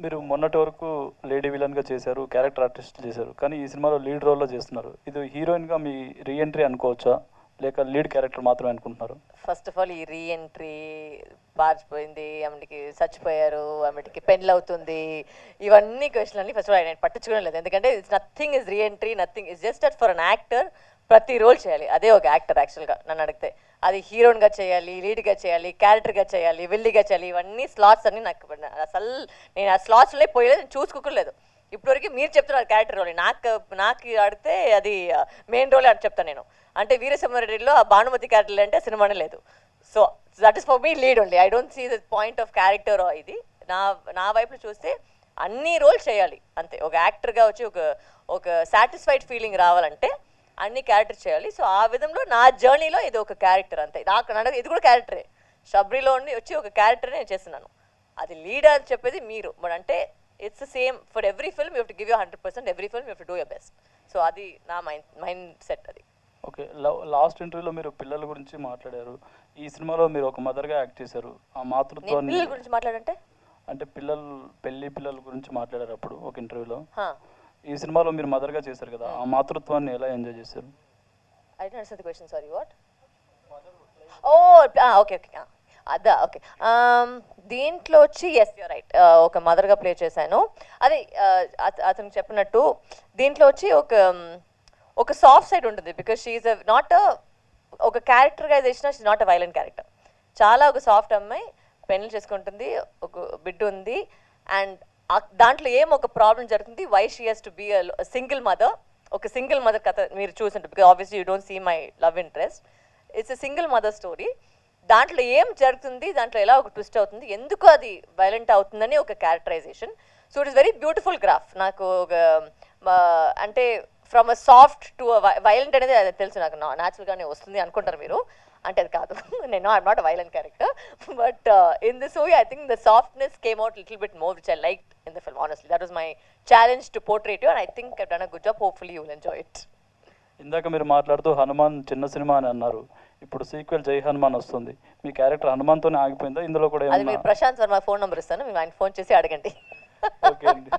మీరు మొన్నటి వరకు లేడీ విలన్గా చేశారు, క్యారెక్టర్ ఆర్టిస్ట్ చేశారు, కానీ ఈ సినిమాలో లీడ్ రోల్లో చేస్తున్నారు. ఇది హీరోయిన్గా మీ రీఎంట్రీ అనుకోవచ్చా, లేక లీడ్ క్యారెక్టర్ మాత్రమే అనుకుంటున్నారు? ఫస్ట్ ఆఫ్ ఆల్ ఈ రీఎంట్రీ పారిపోయింది, ఆమెకి చచ్చిపోయారు, ఆమెకి పెళ్ళి అవుతుంది, ఇవన్నీ క్వశ్చన్ అన్ని ఫస్ట్ ఆఫ్ ఆల్ నేను పట్టించుకోవడం లేదు. ఎందుకంటే it's nothing is reentry, nothing is just that for an actor ప్రతి రోల్ చేయాలి. అదే ఒక యాక్టర్ యాక్చువల్గా నన్ను అడిగితే. అది హీరోయిన్గా చేయాలి, లీడ్గా చేయాలి, క్యారెక్టర్గా చేయాలి, విల్లీగా చేయాలి, ఇవన్నీ స్లాట్స్ అన్ని నాకు అసలు నేను ఆ స్లాట్స్లో పోయలేదు, నేను చూసుకోలేదు. ఇప్పటివరకు మీరు చెప్తున్నారు క్యారెక్టర్ రోల్, నాకు అడిగితే అది మెయిన్ రోల్ అని చెప్తాను నేను. అంటే వీరసింహారెడ్డిలో ఆ భానుమతి క్యారెక్టర్ అంటే సినిమానే లేదు. So that is for me lead only. I don't see the point of character. ఇది నా వైపులో చూస్తే అన్ని రోల్ చేయాలి అంతే. ఒక యాక్టర్గా వచ్చి ఒక సాటిస్ఫైడ్ ఫీలింగ్ రావాలంటే అన్ని క్యారెక్టర్ చేయాలి. సో ఆ విధంలో నా జర్నీలో ఇది ఒక క్యారెక్టర్ అంతే. నాకు ఇది కూడా క్యారెక్టరే. షబ్రిలో ఉండి వచ్చి ఒక క్యారెక్టర్ నేను చేస్తున్నాను. అది లీడ్ అని చెప్పేది మీరు. బట్ అంటే it's same for every film. You have to give you 100%. Every film you have to do your best. So అది నా మైండ్ సెట్. అది ఓకే. లాస్ట్ ఇంటర్వ్యూలో మీరు పిల్లల గురించి మాట్లాడారు. ఈ సినిమాలో మీరు ఒక మదర్గా యాక్ట్ చేశారు. ఆ మాతృత్వాన్ని పిల్లల గురించి మాట్లాడంటే అంటే పిల్లల గురించి మాట్లాడారు అప్పుడు ఒక ఇంటర్వ్యూలో. ఈ సినిమాలో మీరు మదర్గా చేశారు కదా, ఆ మాతృత్వాన్ని ఎలా ఎంజాయ్ చేశారు? I don't understand the question. Sorry, what? Okay అదా. ఓకే. దీంట్లో వచ్చి ఎస్ యూర్ రైట్, ఒక మదర్గా ప్లే చేశాను. అది అతను చెప్పినట్టు దీంట్లో వచ్చి ఒక సాఫ్ట్ సైడ్ ఉంటుంది. బికాజ్ షీఈ్ నాట్ ఒక క్యారెక్టర్గా చేసిన she not a violent character. చాలా ఒక సాఫ్ట్ అమ్మాయి, పెళ్లి చేసుకుంటుంది, ఒక బిడ్డ ఉంది, అండ్ దాంట్లో ఒక ప్రాబ్లం జరుగుతుంది. Why she has to be single mother. ఒక సింగిల్ మదర్ కథ మీరు చూసింటారు. Because obviously you don't see my love interest. It's a single mother story. దాంట్లో జరుగుతుంది, దాంట్లో ఎలా ఒక ట్విస్ట్ అవుతుంది, ఎందుకు అది వైలెంట్ అవుతుందని ఒక characterization. So it is very beautiful graph. నాకు ఒక అంటే from a soft to violent అనేది అది తెలుసు నాకు, న్యాచురల్గానే వస్తుంది అనుకుంటారు మీరు. అంటే అది కాదు, నేను I'm not a violent character. But in this movie I think the softness came out little bit more, which I like in the film. Honestly that was my challenge to portray you, and I think I've done a good job. Hopefully you will enjoy it. ఇందాక మీరు మాట్లాడుతూ హనుమాన్ చిన్న cinema అని అన్నారు. ఇప్పుడు sequel జై హనుమాన్ వస్తుంది. మీ character హనుమాన్తోనే ఆగిపోయిందా? ఇందులో కూడా అది మీరు ప్రశాంత్ వర్మ ఫోన్ నెంబర్ ఇస్తాను, మీరు ఆయన ఫోన్ చేసి అడగండి. ఓకే అండి.